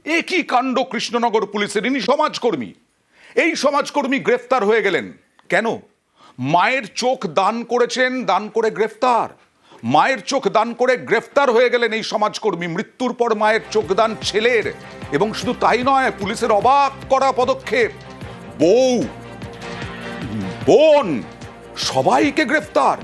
একই কাণ্ড কৃষ্ণনগর পুলিশের। ইনি সমাজকর্মী, এই সমাজকর্মী গ্রেফতার হয়ে গেলেন কেন? মায়ের চোখ দান করেছেন, দান করে গ্রেফতার। মায়ের চোখ দান করে গ্রেফতার হয়ে গেলেন এই সমাজকর্মী। মৃত্যুর পর মায়ের চোখ দান ছেলের। এবং শুধু তাই নয়, পুলিশের অবাক করা পদক্ষেপ, বউ, বোন, সবাইকে গ্রেফতার।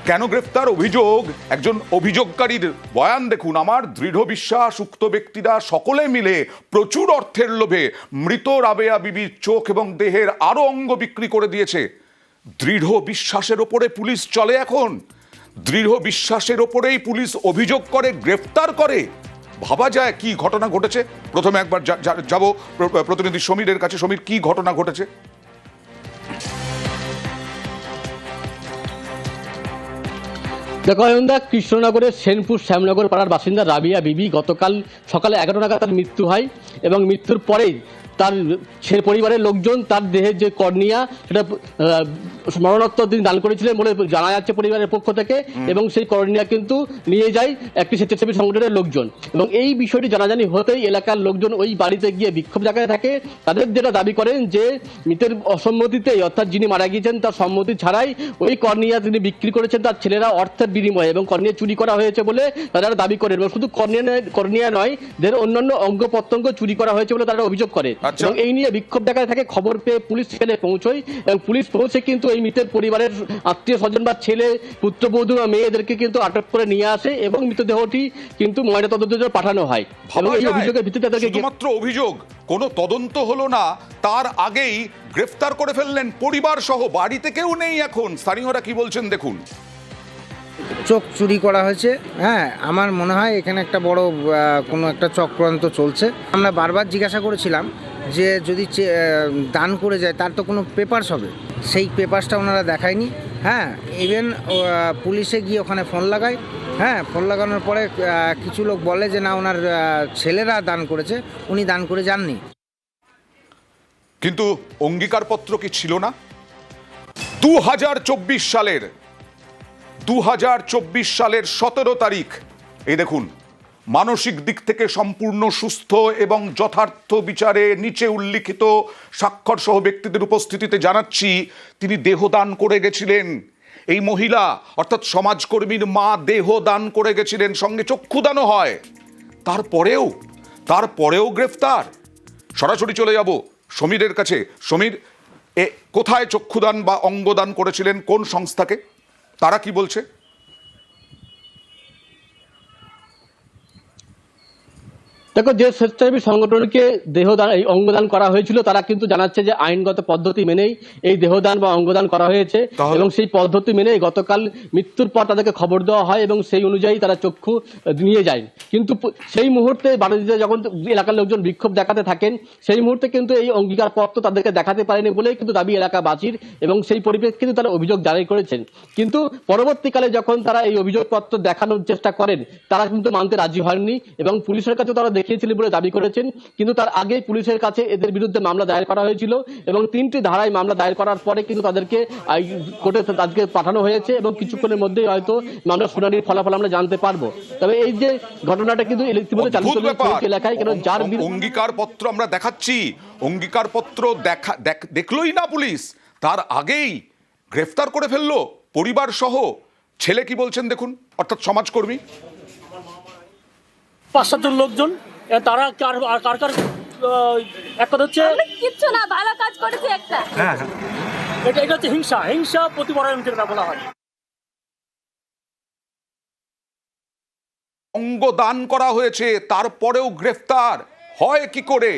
কেন গ্রেফতার? অভিযোগ, একজন অভিযোগকারীর বয়ান দেখুন। আমার দৃঢ় বিশ্বাস উক্ত ব্যক্তিরা সকলে মিলে প্রচুর অর্থের লোভে মৃত রাবেয়া বিবির চোখ এবং দেহের আরো অঙ্গ বিক্রি করে দিয়েছে। দৃঢ় বিশ্বাসের ওপরে পুলিশ চলে এখন। দৃঢ় বিশ্বাসের ওপরেই পুলিশ অভিযোগ করে, গ্রেফতার করে। ভাবা যায় কি ঘটনা ঘটেছে। প্রথমে একবার যাব প্রতিনিধি সমীরের কাছে। সমীর, কি ঘটনা ঘটেছে? দেখো অয়নদা, কৃষ্ণনগরের সেনপুর শ্যামনগর পাড়ার বাসিন্দা রাবিয়া বিবি গতকাল সকালে 11 নাগাদ তার মৃত্যু হয় এবং মৃত্যুর পরেই তার পরিবারের লোকজন তার দেহের যে কর্নিয়া সেটা মরণোত্তর তিনি দান করেছিলেন বলে জানা যাচ্ছে পরিবারের পক্ষ থেকে। এবং সেই কর্নিয়া কিন্তু নিয়ে যায় একটি স্বেচ্ছাসেবী সংগঠনের লোকজন। এবং এই বিষয়টি জানাজানি হতেই এলাকার লোকজন ওই বাড়িতে গিয়ে বিক্ষোভ দেখাতে থাকে। তাদের যেটা দাবি করেন যে মৃতের অসম্মতিতেই, অর্থাৎ যিনি মারা গিয়েছেন তার সম্মতি ছাড়াই ওই কর্নিয়া তিনি বিক্রি করেছেন তার ছেলেরা অর্থের বিনিময়ে, এবং কর্নিয়া চুরি করা হয়েছে বলে তারা দাবি করেন। এবং শুধু কর্নিয়া নয়, দের অন্যান্য অঙ্গ প্রত্যঙ্গ চুরি করা হয়েছে বলে তারা অভিযোগ করে। এবং এই নিয়ে বিক্ষোভ দেখাতে থাকে। খবর পেয়ে পুলিশ সেখানে পৌঁছয় এবং পুলিশ পৌঁছে কিন্তু এই মৃতের পরিবারের আত্মীয় স্বজন বা ছেলে, পুত্রবধূ বা মেয়েদেরকে কিন্তু আটক করে নিয়ে আসে এবং মৃতদেহটি কিন্তু ময়নাতদন্তের জন্য পাঠানো হয়। এবং এই অভিযোগের ভিত্তিতে তাদেরকে শুধুমাত্র অভিযোগ, কোনো তদন্ত হলো না, তার আগেই গ্রেফতার করে ফেললেন পরিবার সহ। বাড়িতে কেউ নেই এখন। স্থানীয়রা কি বলছেন দেখুন। চোখ চুরি করা হয়েছে। হ্যাঁ, আমার মনে হয় এখানে একটা বড় কোনো একটা চক্রান্ত চলছে। আমরা বারবার জিজ্ঞাসা করেছিলাম যে যদি দান করে যায় তার তো কোনো পেপারস হবে, সেই পেপারসটা ওনারা দেখায়নি। হ্যাঁ, ইভেন পুলিশে গিয়ে ওখানে ফোন লাগায়। হ্যাঁ, ফোন লাগানোর পরে কিছু লোক বলে যে না, ওনার ছেলেরা দান করেছে, উনি দান করে যাননি। কিন্তু অঙ্গীকারপত্র কি ছিল না? 2024 সালের 17 তারিখ, এই দেখুন, মানসিক দিক থেকে সম্পূর্ণ সুস্থ এবং যথার্থ বিচারে নিচে উল্লিখিত স্বাক্ষর সহ ব্যক্তিদের উপস্থিতিতে জানাচ্ছি তিনি দেহদান করে গেছিলেন। এই মহিলা অর্থাৎ সমাজকর্মীর মা দেহ দান করে গেছিলেন, সঙ্গে চক্ষুদানও হয়। তারপরেও গ্রেফতার। সরাসরি চলে যাব সমীরের কাছে। সমীর, কোথায় চক্ষুদান বা অঙ্গদান করেছিলেন, কোন সংস্থাকে, তারা কি বলছে? দেখো, যে স্বেচ্ছাসেবী সংগঠনকে দেহদান এই অঙ্গদান করা হয়েছিল তারা কিন্তু জানাচ্ছে যে আইনগত পদ্ধতি মেনেই এই দেহদান বা অঙ্গদান করা হয়েছে। এবং সেই পদ্ধতি মেনে গতকাল মৃত্যুর পর তাদেরকে খবর দেওয়া হয় এবং সেই অনুযায়ী তারা চক্ষু নিয়ে যায়। কিন্তু সেই মুহূর্তে বাড়িতে যখন এলাকার লোকজন বিক্ষোভ দেখাতে থাকেন, সেই মুহূর্তে কিন্তু এই অঙ্গীকারপত্র তাদেরকে দেখাতে পারেনি বলেই কিন্তু দাবি এলাকাবাসীর। এবং সেই পরিপ্রেক্ষিতে তারা অভিযোগ জারি করেছেন। কিন্তু পরবর্তীকালে যখন তারা এই অভিযোগপত্র দেখানোর চেষ্টা করেন, তারা কিন্তু মানতে রাজি হয়নি এবং পুলিশের কাছে তারা দেখিয়েছিলেন বলে দাবি করেছেন। কিন্তু তার আগে পুলিশের কাছে এদের বিরুদ্ধে মামলা দায়ের করা হয়েছিল এবং 3টি ধারায় মামলা দায়ের করার পরে কিন্তু তাদেরকে কোর্টে আজকে পাঠানো হয়েছে এবং কিছুক্ষণের মধ্যেই হয়তো মামলা শুনানির ফলাফল আমরা জানতে পারবো। তবে এই যে ঘটনাটা কিন্তু ইতিমধ্যে চালু চলছে এলাকায়, কেন যার অঙ্গীকারপত্র আমরা দেখাচ্ছি, অঙ্গীকারপত্র দেখলোই না পুলিশ, তার আগেই গ্রেফতার করে ফেললো পরিবার সহ। ছেলে কি বলছেন দেখুন, অর্থাৎ সমাজকর্মী। 5-7 জন লোকজন, তারা কার এক কথা হচ্ছে কিচ্ছু না, ভালো কাজ করেছে একটা। হ্যাঁ, এটা হচ্ছে হিংসা প্রতিপরায়ণ যেটা বলা হয়। অঙ্গদান করা হয়েছে, তারপরেও গ্রেফতার হয় কি করে?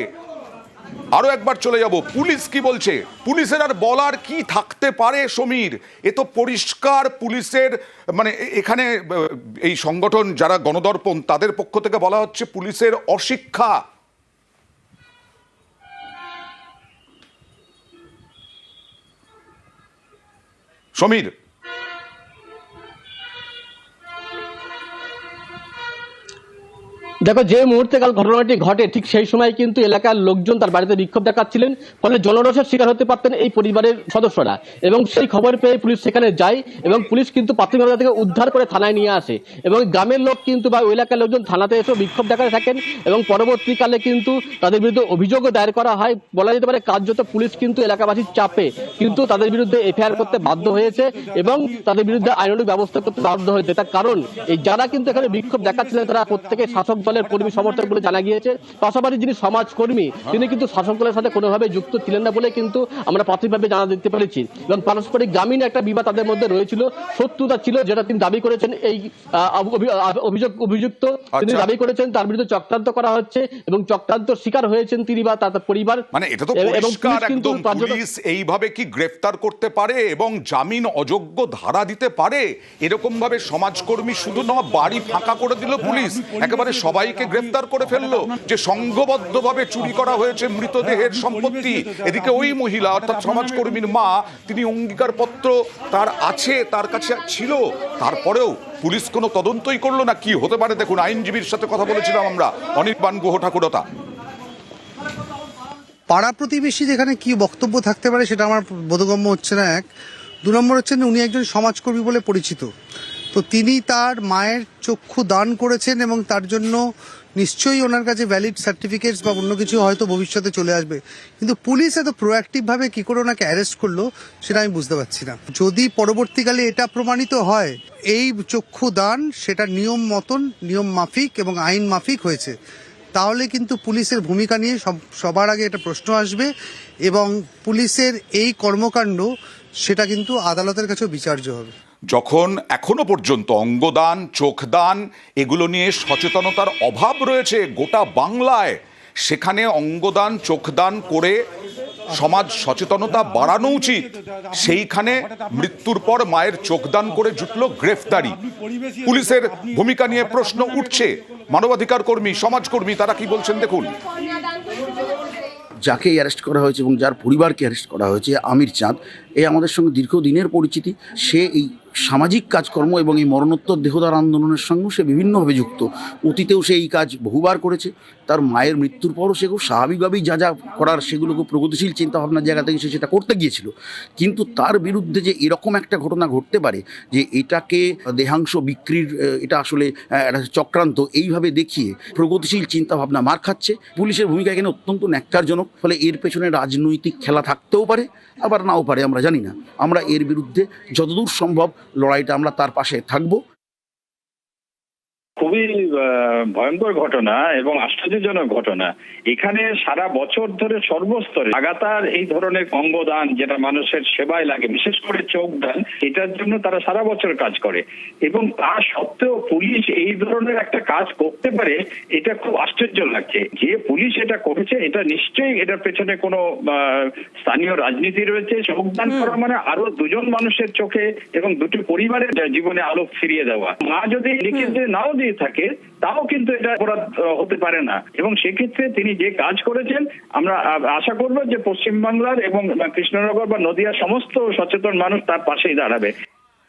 আরো একবার চলে যাব, পুলিশ কি বলছে। পুলিশের আর বলার কি থাকতে পারে সমীর? এ তো পরিষ্কার পুলিশের, মানে এখানে এই সংগঠন যারা গণদর্পণ তাদের পক্ষ থেকে বলা হচ্ছে পুলিশের অশিক্ষা। সমীর, দেখো, যে মুহূর্তে কাল ঘটনাটি ঘটে ঠিক সেই সময় কিন্তু এলাকার লোকজন তার বাড়িতে বিক্ষোভ দেখাচ্ছিলেন, ফলে জনরোষের শিকার হতে পারতেন এই পরিবারের সদস্যরা। এবং সেই খবর পেয়ে পুলিশ সেখানে যায় এবং পুলিশ কিন্তু প্রাথমিকভাবে থেকে উদ্ধার করে থানায় নিয়ে আসে এবং গ্রামের লোক কিন্তু বা ওই এলাকার লোকজন থানাতে এসে বিক্ষোভ দেখাতে থাকেন এবং পরবর্তীকালে কিন্তু তাদের বিরুদ্ধে অভিযোগও দায়ের করা হয়। বলা যেতে পারে কার্যত পুলিশ কিন্তু এলাকাবাসীর চাপে কিন্তু তাদের বিরুদ্ধে এফআইআর করতে বাধ্য হয়েছে এবং তাদের বিরুদ্ধে আইনানুগ ব্যবস্থা করতে বাধ্য হয়েছে। তার কারণ এই যারা কিন্তু এখানে বিক্ষোভ দেখাচ্ছিলেন তারা প্রত্যেকে শাসক দলের কর্মী সমর্থক বলে জানা গিয়েছে। পাশাপাশি যিনি সমাজকর্মী তিনি কিন্তু শাসক দলের সাথে কোনোভাবে যুক্ত ছিলেন না বলে কিন্তু আমরা প্রাথমিকভাবে জানা দিতে পেরেছি। এবং পারস্পরিক গ্রামীণ একটা বিবাদ তাদের মধ্যে রয়েছিল, শত্রুতা ছিল, যেটা তিনি দাবি করেছেন এই অভিযুক্ত তিনি দাবি করেছেন তার বিরুদ্ধে চক্রান্ত করা হচ্ছে এবং চক্রান্ত শিকার হয়েছেন তিনি বা তার পরিবার। মানে এটা তো পরিষ্কার একদম, পুলিশ এইভাবে কি গ্রেফতার করতে পারে এবং জামিন অযোগ্য ধারা দিতে পারে? এরকম ভাবে সমাজকর্মী শুধু না, বাড়ি ফাঁকা করে দিল পুলিশ, একেবারে সবাইকে গ্রেফতার করে ফেললো। যে সংঘবদ্ধভাবে চুরি করা হয়েছে মৃতদেহের সম্পত্তি, এদিকে ওই মহিলা অর্থাৎ সমাজকর্মীর মা, তিনি অঙ্গীকার পত্র তার আছে, তার কাছে ছিল, তারপরেও পুলিশ কোনো তদন্তই করলো না। কি হতে পারে দেখুন, আইনজীবীর সাথে কথা বলেছিলাম আমরা, অনির্বাণ গুহ ঠাকুরতা। পাড়া প্রতিবেশী যেখানে কি বক্তব্য থাকতে পারে সেটা আমার বোধগম্য হচ্ছে না। এক, দু নম্বর হচ্ছেন উনি একজন সমাজকর্মী বলে পরিচিত, তো তিনি তার মায়ের চক্ষু দান করেছেন এবং তার জন্য নিশ্চয়ই ওনার কাছে ভ্যালিড সার্টিফিকেটস বা অন্য কিছু হয়তো ভবিষ্যতে চলে আসবে, কিন্তু পুলিশ এত প্রোঅ্যাক্টিভভাবে কি করে ওনাকে অ্যারেস্ট করলো সেটা আমি বুঝতে পারছি না। যদি পরবর্তীকালে এটা প্রমাণিত হয় এই চক্ষু দান সেটা নিয়ম মতন, নিয়ম মাফিক এবং আইন মাফিক হয়েছে, তাহলে কিন্তু পুলিশের ভূমিকা নিয়ে সবার আগে একটা প্রশ্ন আসবে এবং পুলিশের এই কর্মকাণ্ড সেটা কিন্তু আদালতের কাছেও বিচার্য হবে। যখন এখনো পর্যন্ত অঙ্গদান, চোখদান এগুলো নিয়ে সচেতনতার অভাব রয়েছে গোটা বাংলায়, সেখানে অঙ্গদান, চোখদান করে সমাজ সচেতনতা বাড়ানো উচিত। সেইখানে মৃত্যুর পর মায়ের চোখদান করে জুটল গ্রেফতারি। পুলিশের ভূমিকা নিয়ে প্রশ্ন উঠছে। মানবাধিকার কর্মী, সমাজকর্মী তারা কি বলছেন দেখুন। যাকে অ্যারেস্ট করা হয়েছে এবং যার পরিবারকে অ্যারেস্ট করা হয়েছে, আমির চাঁদ, এ আমাদের সঙ্গে দীর্ঘদিনের পরিচিতি। সে এই সামাজিক কাজকর্ম এবং এই মরণোত্তর দেহদান আন্দোলনের সঙ্গেও সে বিভিন্নভাবে যুক্ত। অতীতেও সে এই কাজ বহুবার করেছে। তার মায়ের মৃত্যুর পরও সে খুব স্বাভাবিকভাবেই যা যা করার সেগুলো খুব প্রগতিশীল চিন্তাভাবনার জায়গা থেকে সে সেটা করতে গিয়েছিল। কিন্তু তার বিরুদ্ধে যে এরকম একটা ঘটনা ঘটতে পারে যে এটাকে দেহাংশ বিক্রির, এটা আসলে একটা চক্রান্ত, এইভাবে দেখিয়ে প্রগতিশীল চিন্তাভাবনা মার খাচ্ছে। পুলিশের ভূমিকা এখানে অত্যন্ত ন্যাক্কারজনক। ফলে এর পেছনে রাজনৈতিক খেলা থাকতেও পারে, আবার নাও পারে, আমরা জানি না। আমরা এর বিরুদ্ধে যতদূর সম্ভব লড়াইটা আমরা তার পাশে থাকবো। খুবই ভয়ঙ্কর ঘটনা এবং আশ্চর্যজনক ঘটনা। এখানে সারা বছর ধরে সর্বস্তরে লাগাতার এই ধরনের অঙ্গদান, যেটা মানুষের সেবায় লাগে, বিশেষ করে চোখ দান, এটার জন্য তারা সারা বছর কাজ করে এবং তা সত্ত্বেও পুলিশ এই ধরনের একটা কাজ করতে পারে, এটা খুব আশ্চর্য লাগছে। যে পুলিশ এটা করেছে, এটা নিশ্চয়ই এটার পেছনে কোনো স্থানীয় রাজনীতি রয়েছে। চোখ দান করা মানে আরো দুজন মানুষের চোখে এবং দুটি পরিবারের জীবনে আলো ফিরিয়ে দেওয়া। মা যদি লিখিত নাও দিয়ে থাকে তাও কিন্তু এটা অপরাধ হতে পারে না এবং সেক্ষেত্রে তিনি যে কাজ করেছেন, আমরা আশা করব যে পশ্চিমবাংলার এবং কৃষ্ণনগর বা নদিয়ার সমস্ত সচেতন মানুষ তার পাশেই দাঁড়াবে।